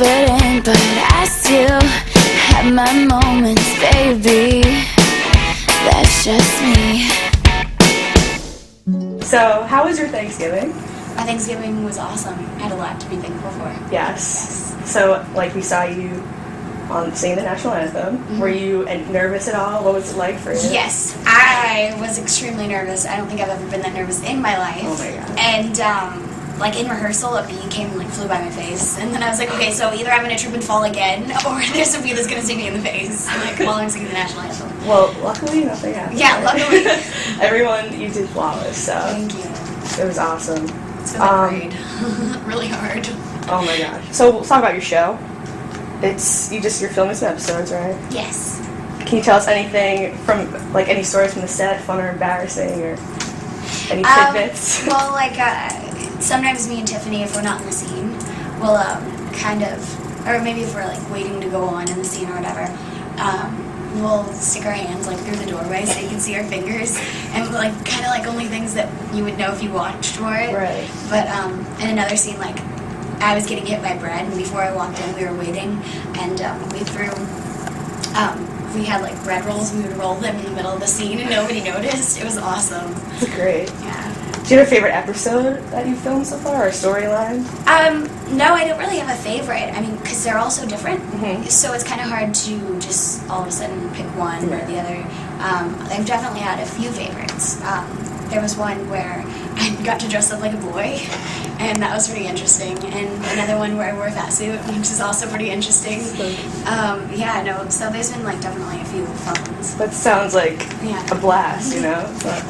confident, but I still have my moments, baby. That's just me. So, how was your Thanksgiving? My Thanksgiving was awesome. I had a lot to be thankful for. Yes. So, like, we saw you on singing the national anthem. Mm-hmm. Were you nervous at all? What was it like for you? Yes, I was extremely nervous. I don't think I've ever been that nervous in my life. Oh my god. And like in rehearsal, a bee came and like flew by my face, and then I was like, okay, so either I'm gonna trip and fall again, or there's a bee that's gonna sting me in the face, like while I'm singing the national anthem. Well, luckily nothing happened. Yeah, luckily. Everyone, you did flawless. So thank you. It was awesome. It's been great. Really hard. Oh my gosh. So let's talk about your show. You're filming some episodes, right? Yes. Can you tell us anything from, like, any stories from the set, fun or embarrassing, or any tidbits? Well, like, sometimes me and Tiffany, if we're not in the scene, we'll kind of, or maybe if we're like waiting to go on in the scene or whatever, we'll stick our hands like through the doorway so you can see our fingers, and like kind of like only things that you would know if you watched for it. Right. But in another scene, like I was getting hit by bread, and before I walked in, we were waiting, and we had like bread rolls, and we would roll them in the middle of the scene, and nobody noticed. It was awesome. That's great. Yeah. Do you have a favorite episode that you've filmed so far, or storyline? No, I don't really have a favorite. I mean, because they're all so different, so it's kind of hard to just all of a sudden pick one or the other. I've definitely had a few favorites. There was one where I got to dress up like a boy, and that was pretty interesting. And another one where I wore a fat suit, which is also pretty interesting. So there's been like definitely a few fun ones. That sounds like a blast, you know? But,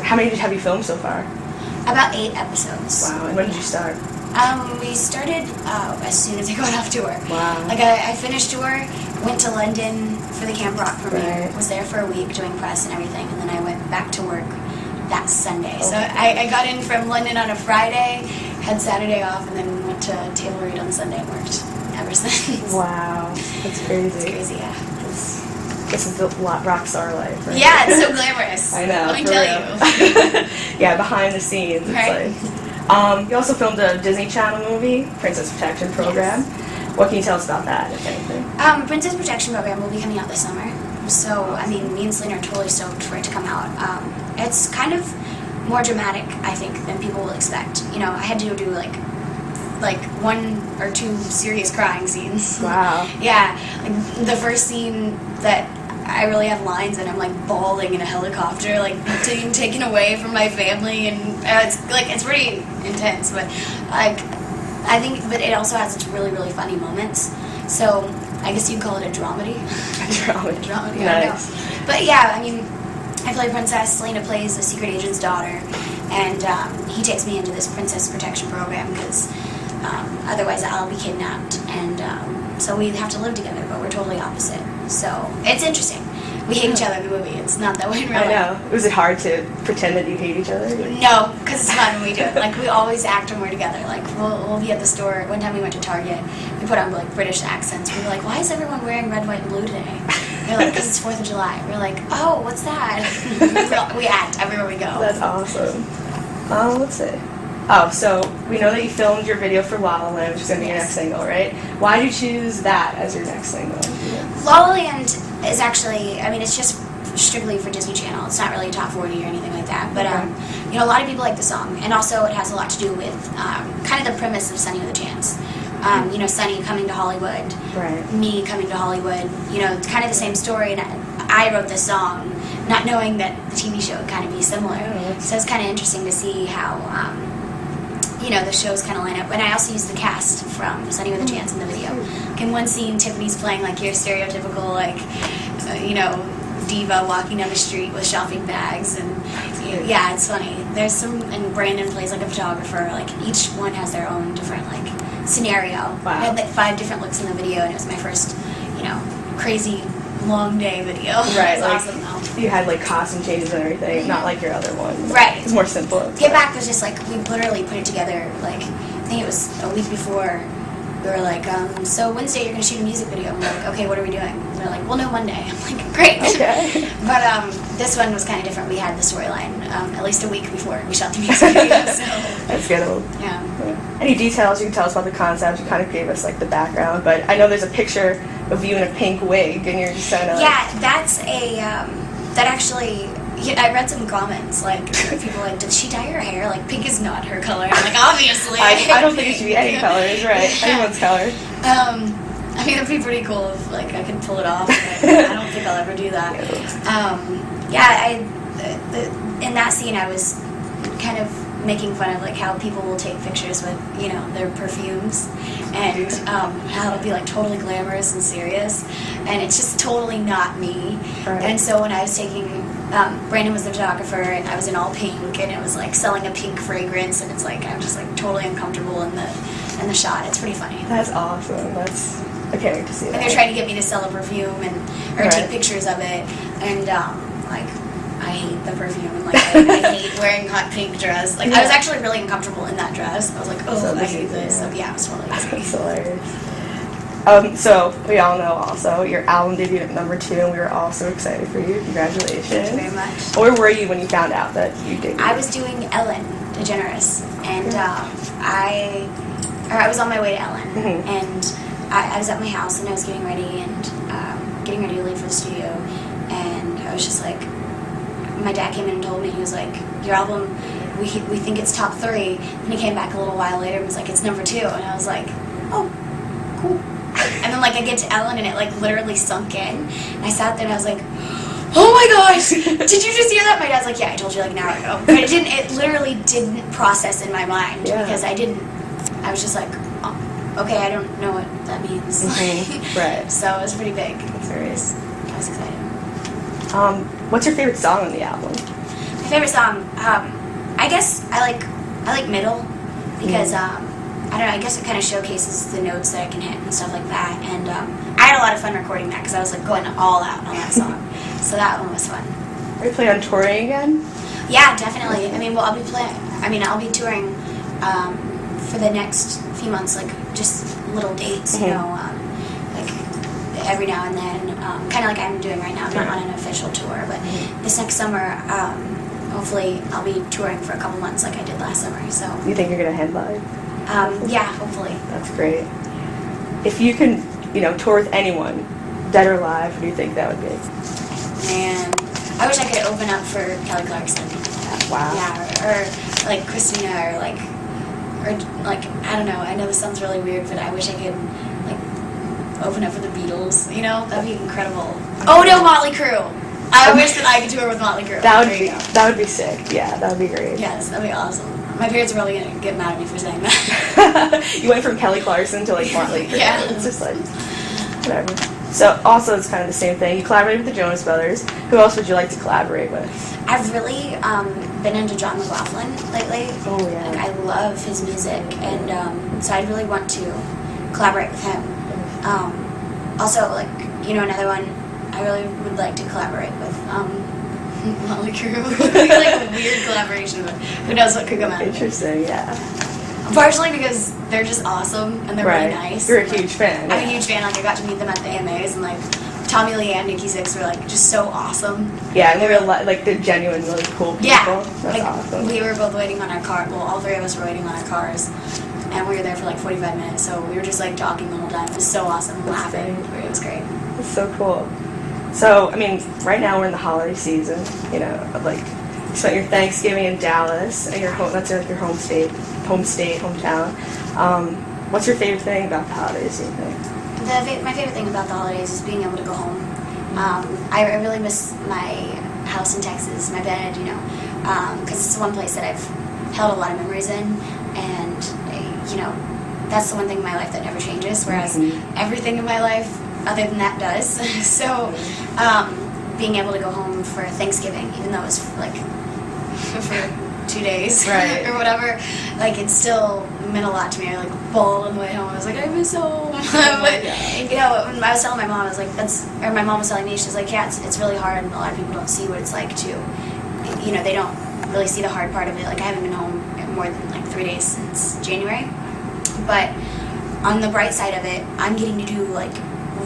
how many have you filmed so far? About 8 episodes. Wow, and when did you start? We started as soon as I got off tour. Wow. Like I finished tour, went to London for the Camp Rock premiere, was there for a week doing press and everything, and then I went back to work that Sunday. Okay. So I got in from London on a Friday, had Saturday off, and then went to Table Read on Sunday and worked ever since. Wow, that's crazy. It's crazy, yeah. This is the rock star life, right? Yeah, it's so glamorous. I know. Let me tell you. Yeah, behind the scenes. Right. It's like, you also filmed a Disney Channel movie, Princess Protection Program. Yes. What can you tell us about that, if anything? Princess Protection Program will be coming out this summer. So, I mean, me and Celine are totally stoked for it to come out. It's kind of more dramatic, I think, than people will expect. You know, I had to do like 1 or 2 serious crying scenes. Wow. Yeah, like the first scene that I really have lines and I'm like bawling in a helicopter, like being taken away from my family, and it's pretty intense. But like but it also has its really really funny moments. So I guess you'd call it a dramedy. A dramedy. Dramedy. Nice. I don't know. But yeah, I mean, I play Princess. Selena plays a secret agent's daughter, and he takes me into this Princess Protection Program because otherwise I'll be kidnapped, and so we have to live together, but we're totally opposite. So it's interesting. We hate each other in the movie. It's not that way in real life. I know. Was it hard to pretend that you hate each other? No, because it's fun when we do it. Like, we always act when we're together. Like, we'll be at the store. One time we went to Target. We put on, like, British accents. We were like, why is everyone wearing red, white, and blue today? They're like, because it's 4th of July. We're like, oh, what's that? We act everywhere we go. That's awesome. Let's see. Oh, so we know that you filmed your video for La La Land, which is going to be your next single, right? Why did you choose that as your next single? La La Land is actually, I mean, it's just strictly for Disney Channel. It's not really top 40 or anything like that. But, you know, a lot of people like the song. And also it has a lot to do with kind of the premise of Sunny with a Chance. You know, Sunny coming to Hollywood, me coming to Hollywood. You know, it's kind of the same story. And I wrote this song not knowing that the TV show would kind of be similar. So it's kind of interesting to see how... you know, the shows kind of line up. And I also used the cast from Sunny with a Chance in the video. Like in one scene, Tiffany's playing like your stereotypical, like, you know, diva walking down the street with shopping bags. And yeah, it's funny. There's some, and Brandon plays like a photographer. Like each one has their own different like scenario. Wow. I had like 5 different looks in the video, and it was my first, you know, crazy long day video. Right, it was like, awesome though. You had like costume changes and everything, not like your other one. Right. It's more simple. Get Back was just like, we literally put it together, like, I think it was a week before we were like, so Wednesday you're going to shoot a music video. And we're like, okay, what are we doing? And they're like, we'll know Monday. I'm like, great. Okay. But this one was kind of different. We had the storyline at least a week before we shot the music video. So That's good. yeah. Any details you can tell us about the concept? You kind of gave us like the background, but I know there's a picture of you in a pink wig, and you're just kind of Yeah, that's a that actually. Yeah, I read some comments like people like, did she dye her hair? Like pink is not her color. I'm like, obviously. I don't think it should be any colors, right? Anyone's color. I mean, it'd be pretty cool if like I could pull it off. But I don't think I'll ever do that. In that scene, I was kind of making fun of like how people will take pictures with their perfumes, and how it'll be like totally glamorous and serious, and it's just totally not me. Right. And so when I was taking, Brandon was the photographer, and I was in all pink, and it was like selling a pink fragrance, and it's like I'm just like totally uncomfortable in the shot. It's pretty funny. That's awesome. I can't wait to see that. And they're trying to get me to sell a perfume or Right. take pictures of it, and like I hate the perfume, and like I hate wearing hot pink dress. Like I was actually really uncomfortable in that dress. I was like, oh, So I this hate is- this. yeah. So yeah, it was totally That's easy. hilarious. So we all know also your album debuted at -- 2, and we were all so excited for you. Congratulations. Thank you very much. Where were you when you found out that you debuted? I was doing Ellen DeGeneres, and I was on my way to Ellen, and I was at my house, and I was getting ready to leave for the studio, and I was just like, my dad came in and told me, he was like, your album, we think it's top 3, and he came back a little while later and was like, it's number 2, and I was like, oh, cool. And then like I get to Ellen, and it like literally sunk in, and I sat there and I was like, oh my gosh, did you just hear that? My dad's like, yeah, I told you like an hour ago. But it literally didn't process in my mind, because I was just like, oh, okay, I don't know what that means. Right. So it was pretty big. That's very nice. I was excited. What's your favorite song on the album? My favorite song, I guess I like Middle, because I don't know, I guess it kind of showcases the notes that I can hit and stuff like that. And I had a lot of fun recording that, because I was like going all out on that song. So that one was fun. Are you planning on touring again? Yeah, definitely. I mean, well, I'll be touring for the next few months, like just little dates, like every now and then, kind of like I'm doing right now. I'm not on an official tour, but this next summer, hopefully I'll be touring for a couple months like I did last summer. So You think you're gonna headline? yeah, hopefully. That's great. If you can, tour with anyone, dead or alive, who do you think that would be? Man, I wish I could open up for Kelly Clarkson. Wow. Yeah, or like Christina, or like I don't know. I know this sounds really weird, but I wish I could like open up for the Beatles. That'd be incredible. Oh no, Motley Crue. I wish that I could tour with Motley Crue. That would be sick. Yeah, that would be great. Yes, that'd be awesome. My parents are probably gonna get mad at me for saying that. You went from Kelly Clarkson to like Motley Crue. Yeah. It's just like whatever. So also it's kind of the same thing. You collaborated with the Jonas Brothers. Who else would you like to collaborate with? I've really been into John McLaughlin lately. Oh yeah. Like I love his music, and so I really want to collaborate with him. Also, like another one, I really would like to collaborate with Motley Crue. Like a weird collaboration, but who knows what could come out of it. Interesting. Yeah. Partially because they're just awesome and they're really nice. You're a huge fan. I'm a huge fan. Like I got to meet them at the AMAs, and like Tommy Lee and Nikki Sixx were like just so awesome. Yeah, and they were like the genuine, really cool people. Yeah, That's like awesome. we were both waiting on our car. Well, all 3 of us were waiting on our cars, and we were there for like 45 minutes. So we were just like talking the whole time. It was so awesome, laughing. It was great. It's so cool. So, I mean, right now we're in the holiday season, like, you spent your Thanksgiving in Dallas, and that's like your home state, hometown. What's your favorite thing about the holidays, do you think? My favorite thing about the holidays is being able to go home. I really miss my house in Texas, my bed, because it's the one place that I've held a lot of memories in, and, that's the one thing in my life that never changes, whereas everything in my life other than that does. So being able to go home for Thanksgiving, even though it was like for 2 days Right. or whatever, like it still meant a lot to me. I like bawled on the way home. I was like, I miss home. But when I was telling my mom, I was like, or my mom was telling me, she's like, yeah, it's really hard, and a lot of people don't see what it's like to, they don't really see the hard part of it. Like I haven't been home more than like 3 days since January, but on the bright side of it, I'm getting to do like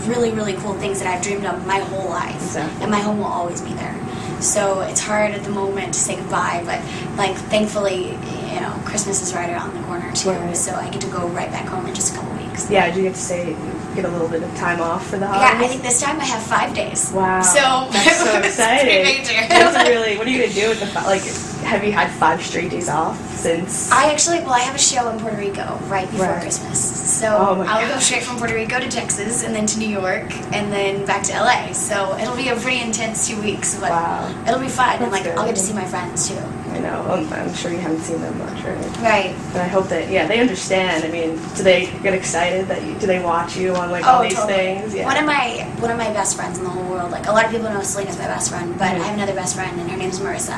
really, really cool things that I've dreamed of my whole life. Exactly. And my home will always be there. So it's hard at the moment to say goodbye, but like thankfully, you know, Christmas is right around the corner too. Right. So I get to go right back home in just a couple weeks. Yeah, do you get to get a little bit of time off for the Yeah, holidays? I think this time I have 5 days. Wow. So That's so it's exciting. pretty major. That's really, what are you going to do with the, like, have you had 5 straight days off since? I have a show in Puerto Rico right before Right. Christmas. So Oh my I'll go gosh. straight from Puerto Rico to Texas and then to New York and then back to LA. So it'll be a pretty intense 2 weeks, but Wow. it'll be fun. And That's like good. I'll get to see my friends too. I know, I'm sure you haven't seen them much, right? Right. And I hope that, yeah, they understand. I mean, do they get excited that do they watch you on like all these things? Yeah. One of my best friends in the whole world. Like a lot of people know Selena's my best friend, but I have another best friend, and her name's Marissa,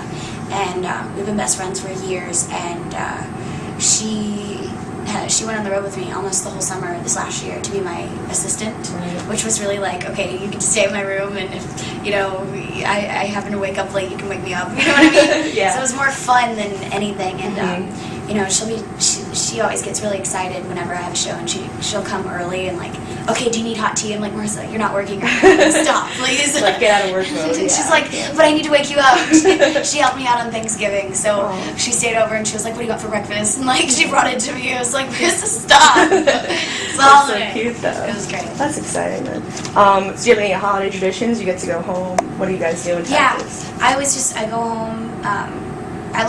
and we've been best friends for years. And she went on the road with me almost the whole summer this last year to be my assistant, which was really like, okay, you get to stay in my room, and if you know I happen to wake up late, you can wake me up. You know what I mean? Yeah. So it was more fun than anything, and you know, she always gets really excited whenever I have a show, and she'll come early and like, okay, do you need hot tea? I'm like, Marissa, you're not working. Stop, please. Like, get out of work mode. She's Yeah. like, but I need to wake you up. She helped me out on Thanksgiving, so she stayed over and she was like, what do you got for breakfast? And like, she brought it to me. I was like, Marissa, stop. It's That's so holiday. cute, though. It was great. That's exciting, then. So do you have any holiday traditions? You get to go home. What do you guys do in Texas? Yeah, I go home. I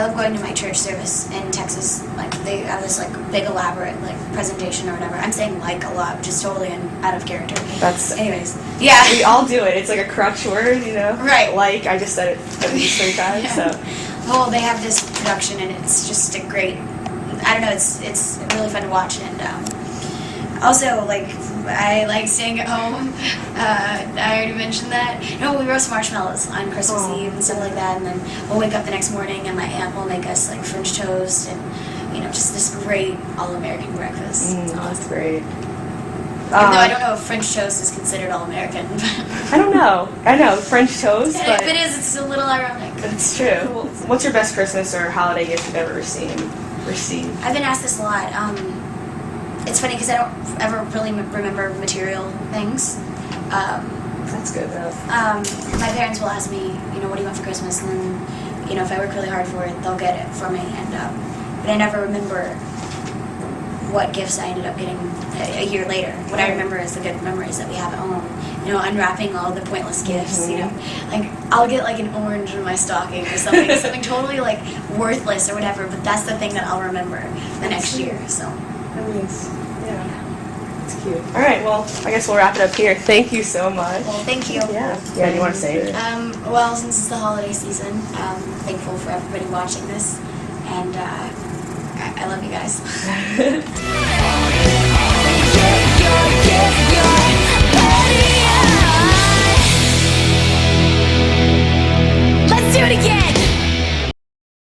love going to my church service in Texas. Like they have this like big elaborate like presentation or whatever. I'm saying like a lot, which is totally out of character. That's Anyways, yeah. We all do it. It's like a crutch word, you know. Right. Like I just said it at least 3 times. Yeah. So. Well, they have this production, and it's just a great. I don't know. It's really fun to watch, and also like I like staying at home. I already mentioned that. No, we roast marshmallows on Christmas Eve and stuff like that, and then we'll wake up the next morning, and my aunt will make us like French toast, and you know, just this great all-American breakfast. That's great. Even though I don't know if French toast is considered all-American. I don't know. I know French toast, And but if it is, it's a little ironic. it's true. What's your best Christmas or holiday gift you've ever received? I've been asked this a lot. It's funny because I don't ever really remember material things. That's good though. My parents will ask me, you know, what do you want for Christmas? And then, you know, if I work really hard for it, they'll get it for me. And but I never remember what gifts I ended up getting a year later. What I remember is the good memories that we have at home. You know, unwrapping all the pointless gifts. You know, like I'll get like an orange in my stocking or something, something totally like worthless or whatever. But that's the thing that I'll remember the next year. So. That means, yeah. It's cute. All right, well, I guess we'll wrap it up here. Thank you so much. Well, thank you. Yeah. Yeah, do you want to say it? Well, since it's the holiday season, I'm thankful for everybody watching this, and I love you guys.